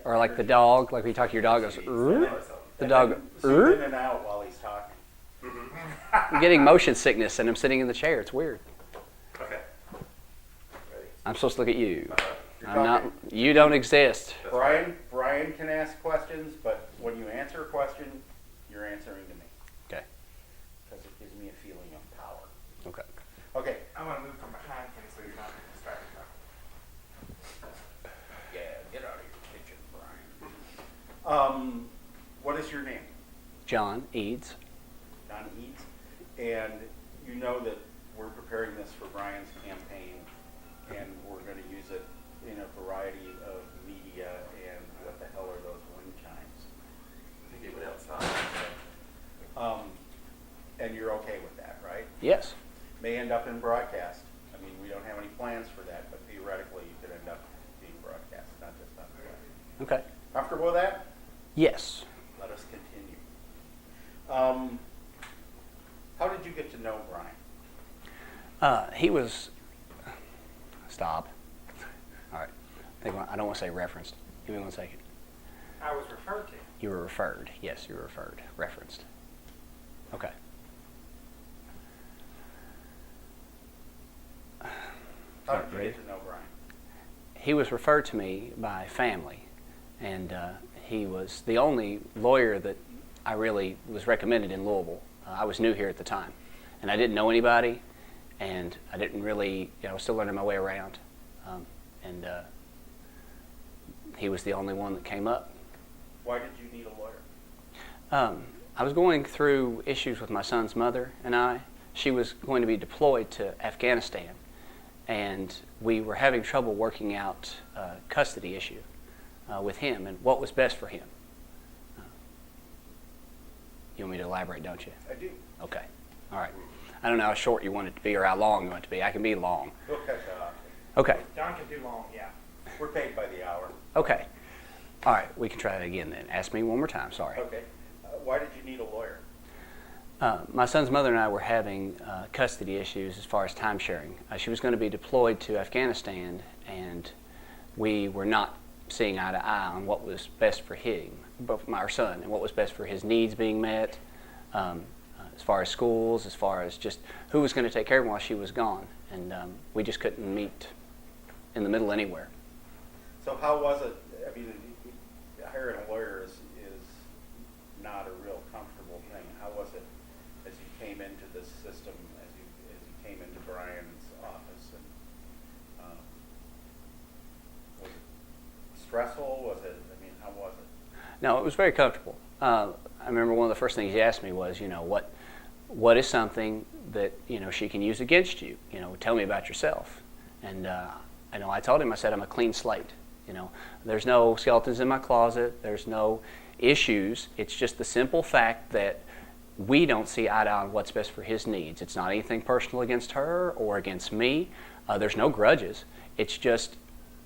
Or like the dog, like when you talk to your dog, goes, the dog, zoom in and out while he's talking. I'm getting motion sickness and I'm sitting in the chair. It's weird. Okay. I'm supposed to look at you. You're I'm not. talking. You don't exist. Brian can ask questions, but when you answer a question, you're answering to me. Okay. Because it gives me a feeling of power. Okay. Okay. I'm going to move from behind him so he's not distracted. Yeah, get out of your kitchen, Brian. What is your name? John Eads. John Eads. And you know that we're preparing this for Brian's campaign, and we're going to use it in a variety of media. And what the hell are those wind chimes? I think he went outside. And you're okay with that, right? Yes. May end up in broadcast. I mean, we don't have any plans for that, but theoretically, you could end up being broadcast, not just on the web. Okay. Comfortable with that? Yes. Let us continue. How did you get to know Brian? He was. Stop. All right. I don't want to say referenced. Give me 1 second. I was referred to. You were referred. Yes, you were referred. Referenced. Okay. How did you get to know Brian? He was referred to me by family, and he was the only lawyer that I really was recommended in Louisville. I was new here at the time, and I didn't know anybody, and I didn't really, I was still learning my way around, and he was the only one that came up. Why did you need a lawyer? I was going through issues with my son's mother and I. She was going to be deployed to Afghanistan, and we were having trouble working out a custody issue with him and what was best for him. You want me to elaborate, don't you? I do. Okay. All right. I don't know how short you want it to be or how long you want it to be. I can be long. We'll cut that off. Okay. John can do long, yeah. We're paid by the hour. Okay. All right. We can try that again then. Ask me one more time. Sorry. Okay. Why did you need a lawyer? My son's mother and I were having custody issues as far as time sharing. She was going to be deployed to Afghanistan, and we were not seeing eye to eye on what was best for him, both our son, and what was best for his needs being met, as far as schools, as far as just who was going to take care of him while she was gone. And we just couldn't meet in the middle anywhere. So how was it? I mean, hiring a lawyer is not a real comfortable thing. How was it as you came into this system, as you came into Brian's office? And was it stressful? Was it? I mean, how was it? No, it was very comfortable. I remember one of the first things he asked me was, what is something that she can use against you? Tell me about yourself. And I told him, I said, I'm a clean slate. There's no skeletons in my closet. There's no issues. It's just the simple fact that we don't see eye to eye on what's best for his needs. It's not anything personal against her or against me. There's no grudges. It's just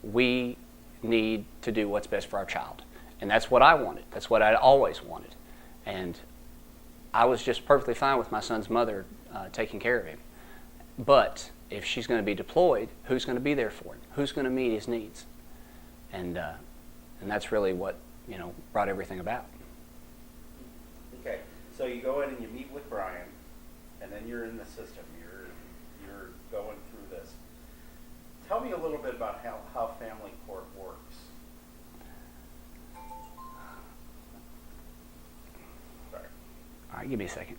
we need to do what's best for our child. And that's what I wanted. That's what I always wanted. And I was just perfectly fine with my son's mother taking care of him. But if she's going to be deployed, who's going to be there for him? Who's going to meet his needs? And that's really what brought everything about. Okay, so you go in and you meet with Brian, and then you're in the system. You're going through this. Tell me a little bit about how family court works. Sorry. All right, give me a second.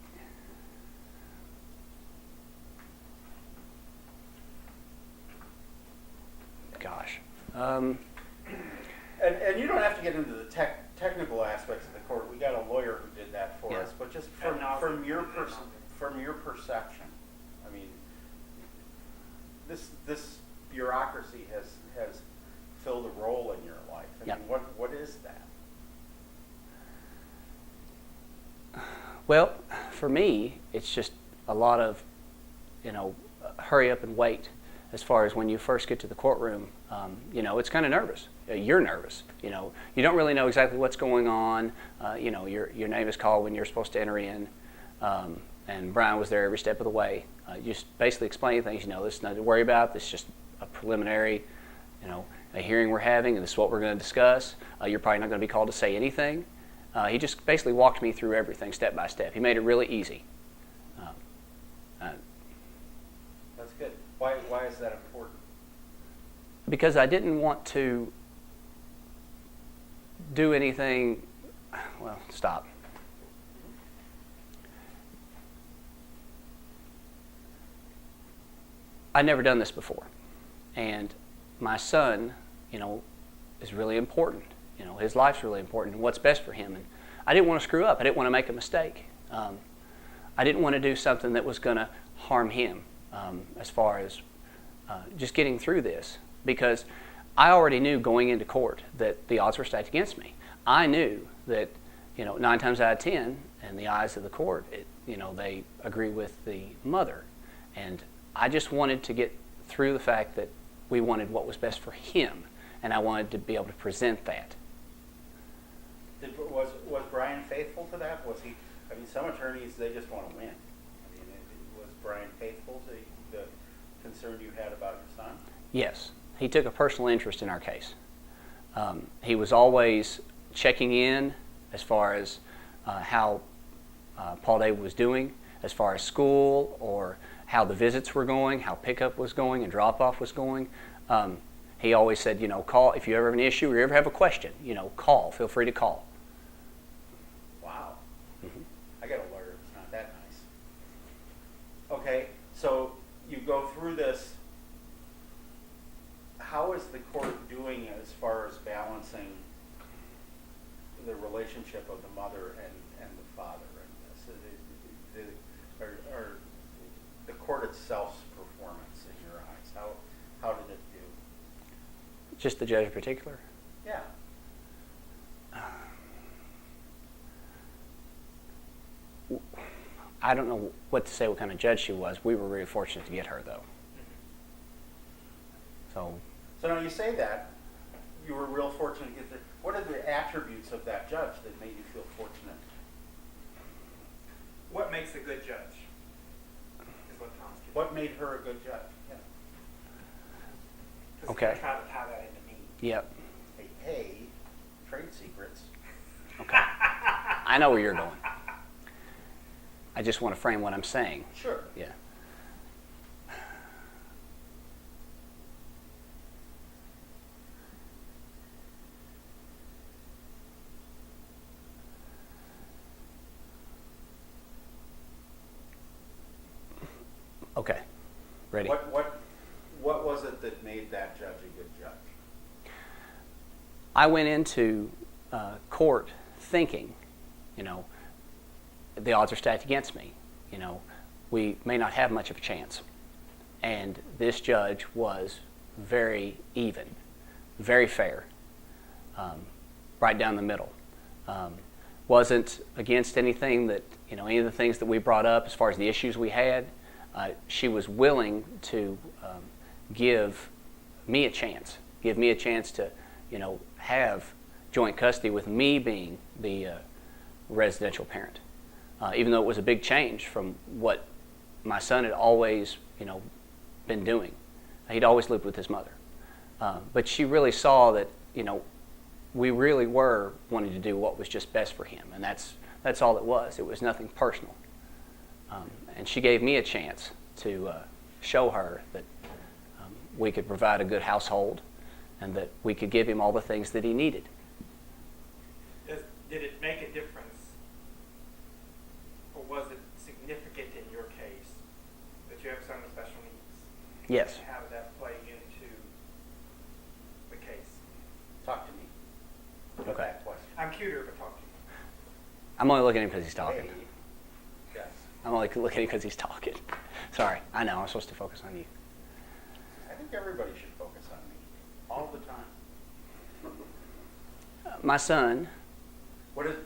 Gosh. And you don't have to get into the technical aspects of the court. We got a lawyer who did that for us. But just from your perception, I mean, this bureaucracy has filled a role in your life. I mean, what is that? Well, for me, it's just a lot of, hurry up and wait. As far as when you first get to the courtroom, it's kind of nervous. You're nervous. You don't really know exactly what's going on. Your name is called when you're supposed to enter in, and Brian was there every step of the way. Just basically explaining things. This is nothing to worry about. This is just a preliminary. a hearing we're having, and this is what we're going to discuss. You're probably not going to be called to say anything. He just basically walked me through everything step by step. He made it really easy. That's good. Why is that important? Because I didn't want to do anything. Well, stop. I'd never done this before. And my son, is really important. His life's really important and what's best for him. And I didn't want to screw up. I didn't want to make a mistake. I didn't want to do something that was going to harm him as far as just getting through this. Because I already knew going into court that the odds were stacked against me. I knew that, 9 times out of 10, in the eyes of the court, they agree with the mother. And I just wanted to get through the fact that we wanted what was best for him, and I wanted to be able to present that. Was Brian faithful to that? Was he? I mean, some attorneys, they just want to win. I mean, was Brian faithful to the concern you had about your son? Yes, he took a personal interest in our case. He was always checking in as far as how Paul David was doing, as far as school or how the visits were going, how pickup was going and drop-off was going. He always said, call if you ever have an issue or you ever have a question, call. Feel free to call. Wow. Mm-hmm. I got a lawyer that's not that nice. Okay, so you go through this. How is the court doing as far as balancing the relationship of the mother and the father in this? Or the court itself's performance in your eyes, how did it do? Just the judge in particular? Yeah. I don't know what to say what kind of judge she was. We were really fortunate to get her, though. So now you say that you were real fortunate to get there. What are the attributes of that judge that made you feel fortunate? What makes a good judge? Is what Tom's getting. What made her a good judge? Yeah. 'Cause Okay. he's gonna try to tie that into me. Yep. Hey, trade secrets. Okay. I know where you're going. I just want to frame what I'm saying. Sure. Yeah. Okay. Ready? What was it that made that judge a good judge? I went into court thinking, the odds are stacked against me. We may not have much of a chance. And this judge was very even, very fair, right down the middle. Wasn't against anything that, any of the things that we brought up as far as the issues we had. She was willing to give me a chance to, have joint custody with me being the residential parent. Even though it was a big change from what my son had always, been doing. He'd always lived with his mother. But she really saw that, we really were wanting to do what was just best for him. And that's all it was. It was nothing personal. And she gave me a chance to show her that we could provide a good household and that we could give him all the things that he needed. Did it make a difference, or was it significant in your case that you have a son with special needs? Yes. How did that play into the case? Talk to me. About Okay. that question. I'm cuter, but talk to me. I'm only looking at him because he's talking. Hey. Yes. I'm only looking at him because he's talking. Sorry, I know, I'm supposed to focus on you. I think everybody should focus on me all the time. My son, What is?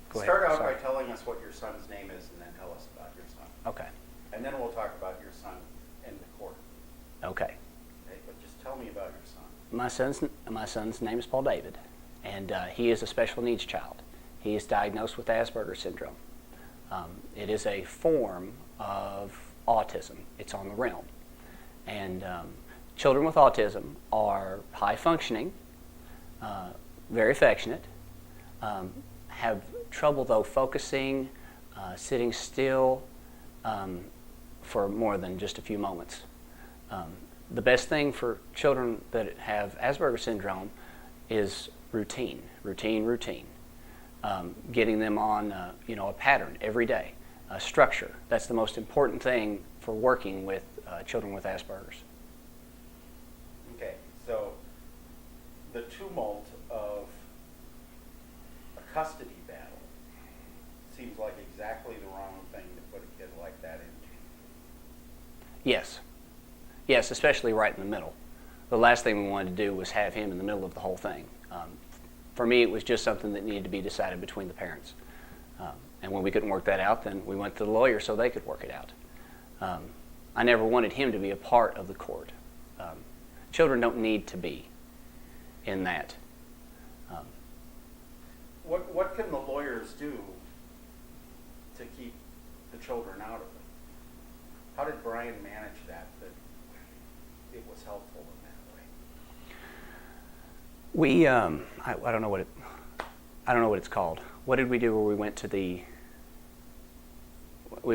Go ahead, Start out sorry. by telling us what your son's name is, and then tell us about your son. okay, And then we'll talk about your son in the court. okay. Okay? But just tell me about your son. My son's name is Paul David, and he is a special needs child. He is diagnosed with Asperger's syndrome. It is a form of autism. It's on the realm. And children with autism are high functioning, very affectionate, have trouble though focusing, sitting still for more than just a few moments. The best thing for children that have Asperger's syndrome is routine. Getting them on a pattern every day, structure. That's the most important thing for working with children with Asperger's. Okay, so the tumult of a custody battle seems like exactly the wrong thing to put a kid like that into. Yes, especially right in the middle. The last thing we wanted to do was have him in the middle of the whole thing. For me, it was just something that needed to be decided between the parents. And when we couldn't work that out, then we went to the lawyer so they could work it out. I never wanted him to be a part of the court. Children don't need to be in that. What can the lawyers do to keep the children out of it? How did Brian manage that it was helpful in that way? We, I don't know what it's called. What did we do where we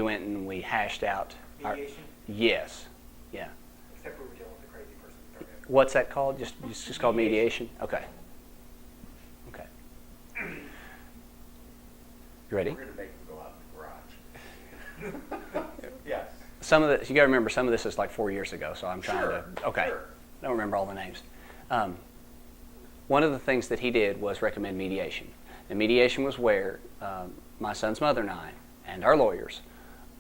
went and we hashed out Mediation? Yes, yeah. Except we were dealing with a crazy person. What's that called? Just called mediation? Okay. You ready? We're going to make them go out in the garage. Yes. Some of this, you got to remember, some of this is like 4 years ago, so I'm trying Sure, to. Okay. sure. I don't remember all the names. One of the things that he did was recommend mediation. And mediation was where my son's mother and I and our lawyers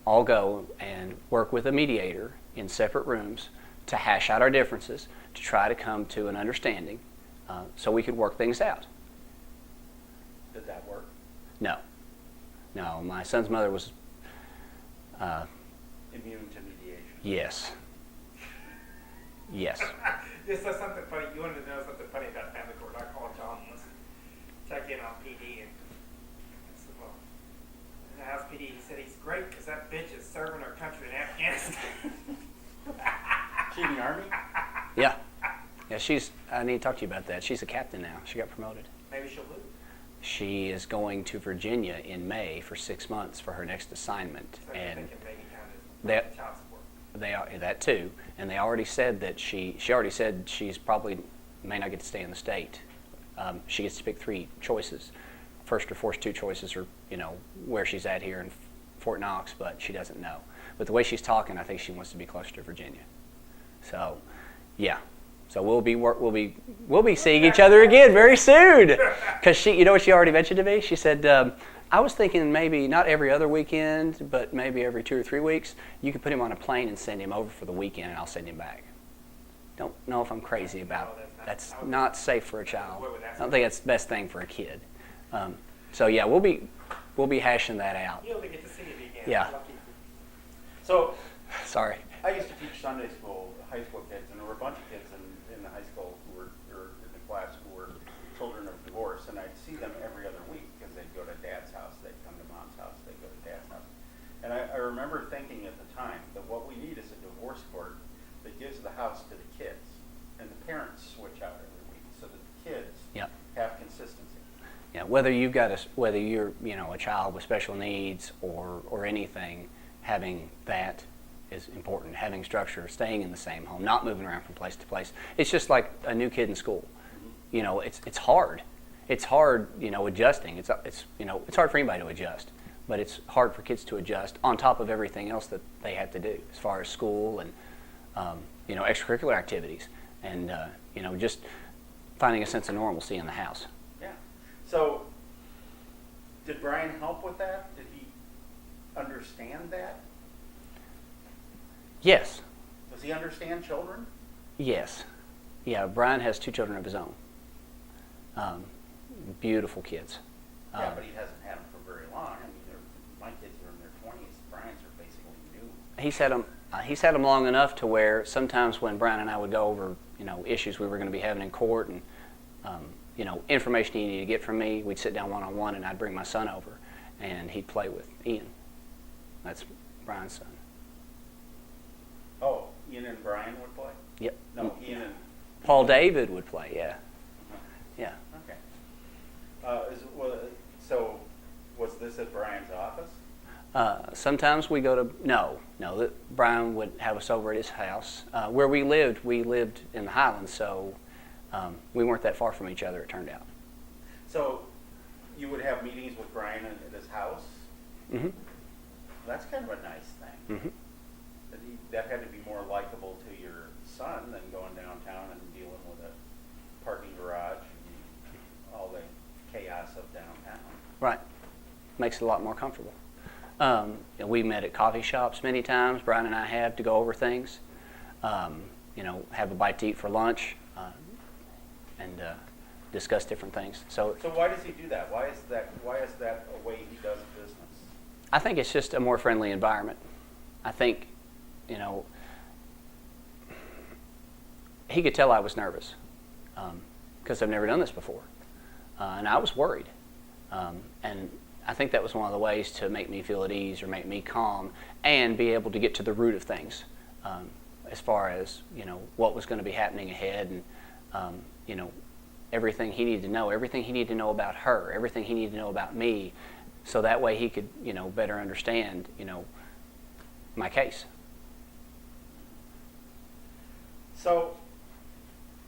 all go and work with a mediator in separate rooms to hash out our differences, to try to come to an understanding so we could work things out. Did that work? No, my son's mother was, Immune to mediation. yes. Just something funny. You wanted to know something funny about family court. I called John once, check in on PD, and I said, well, in the House PD, he said he's great because that bitch is serving our country in Afghanistan. She in the Army? Yeah, I need to talk to you about that. She's a captain now. She got promoted. Maybe she'll lose. She is going to Virginia in May for 6 months for her next assignment. So And they can maybe count as that- child support. they are that too, and they already said that she already said she's probably may not get to stay in the state. She gets to pick 3 choices. First or fourth 2 choices are where she's at here in Fort Knox, but she doesn't know. But the way she's talking, I think she wants to be closer to Virginia. So, yeah. So we'll be seeing each other again very soon. Because she, what she already mentioned to me? She said, I was thinking maybe not every other weekend, but maybe every 2 or 3 weeks, you could put him on a plane and send him over for the weekend, and I'll send him back. Don't know if I'm crazy about it. That's not safe for a child. I don't think that's the best thing for a kid. So yeah, we'll be hashing that out. You'll get to see it again. Yeah. Lucky. So Sorry. I used to teach Sunday school, high school kids, and there were a bunch of kids in the high school who were in the class who were children of divorce, and I'd see them every other week because they'd go to Dad's house, they'd come to Mom's house, they'd go to Dad's house. And I remember thinking at the time that what we need is a divorce court that gives the house to the kids, and the parents switch out every week so that the kids Yep. have consistency. Yeah, whether you're a child with special needs or anything, having that is important. Having structure, staying in the same home, not moving around from place to place. It's just like a new kid in school. It's hard. It's hard, adjusting. It's hard for anybody to adjust, but it's hard for kids to adjust on top of everything else that they have to do as far as school and extracurricular activities and just finding a sense of normalcy in the house. Yeah. So, did Brian help with that? Did he understand that? Yes. Does he understand children? Yes. Yeah, Brian has 2 children of his own. Beautiful kids. Yeah, but he hasn't had them for very long. I mean, my kids are in their 20s. Brian's are basically new. He's had them long enough to where sometimes when Brian and I would go over, issues we were going to be having in court and, information he needed to get from me, we'd sit down one-on-one and I'd bring my son over and he'd play with Ian. That's Brian's son. Oh, Ian and Brian would play? Yep. No, Ian and. Paul David would play. Yeah. Yeah. Okay. So, was this at Brian's office? Sometimes we go to Brian would have us over at his house. Where we lived in the Highlands, so we weren't that far from each other. It turned out. So, you would have meetings with Brian at his house? Mm-hmm. That's kind of a nice thing. Mm-hmm. That had to be more likable to your son than going downtown and dealing with a parking garage and all the chaos of downtown. Right. Makes it a lot more comfortable. We met at coffee shops many times. Brian and I have to go over things. Have a bite to eat for lunch, and discuss different things. So why does he do that? Why is that a way he does business? I think it's just a more friendly environment. I think, he could tell I was nervous because I've never done this before, and I was worried. And I think that was one of the ways to make me feel at ease or make me calm and be able to get to the root of things, as far as what was going to be happening ahead, and everything he needed to know about her, everything he needed to know about me, so that way he could better understand my case. So,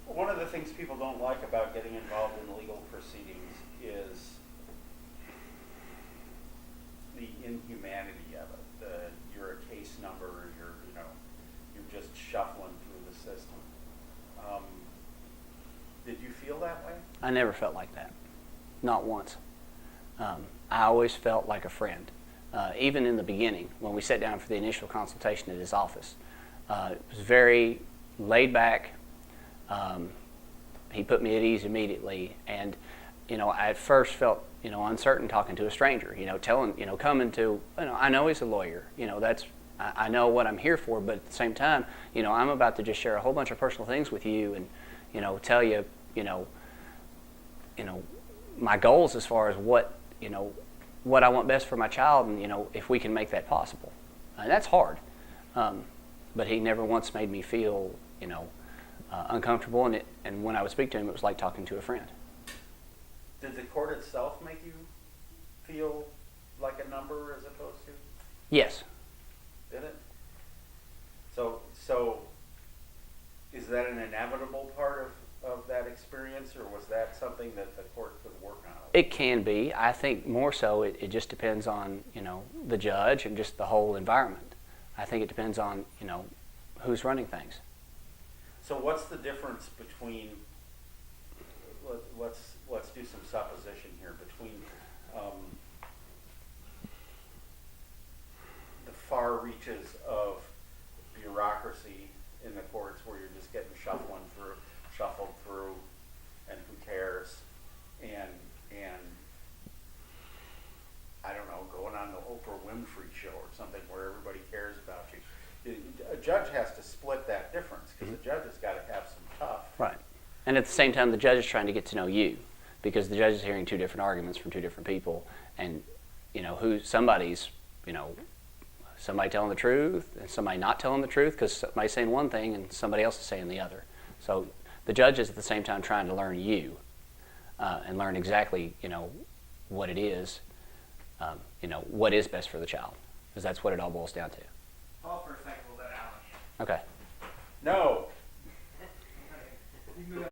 one of the things people don't like about getting involved in legal proceedings is the inhumanity of it. You're a case number. You're just shuffling through the system. Did you feel that way? I never felt like that, not once. I always felt like a friend. Even in the beginning, when we sat down for the initial consultation at his office, it was very laid back. He put me at ease immediately, and I at first felt uncertain talking to a stranger. Coming to I know he's a lawyer. I know what I'm here for, but at the same time, I'm about to just share a whole bunch of personal things with you, and tell you my goals as far as what I want best for my child, and if we can make that possible. And that's hard, but he never once made me feel uncomfortable, and when I would speak to him, it was like talking to a friend. Did the court itself make you feel like a number as opposed to? Yes. Did it? So is that an inevitable part of that experience, or was that something that the court could work on? It can be. I think more so it just depends on, the judge and just the whole environment. I think it depends on, who's running things. So what's the difference between, let's do some supposition here, between the far reaches of bureaucracy in the courts where you're just getting shuffled through, and who cares, and I don't know, going on the Oprah Winfrey show or something where everybody cares about you. A judge has to split that difference, because the judge has got to have some tough. Right. And at the same time, the judge is trying to get to know you, because the judge is hearing two different arguments from two different people, and somebody's somebody telling the truth and somebody not telling the truth, because somebody's saying one thing and somebody else is saying the other. So the judge is at the same time trying to learn you, and learn exactly what it is, what is best for the child, because that's what it all boils down to. Pause for a second, we'll let Alan. Okay. No. You can go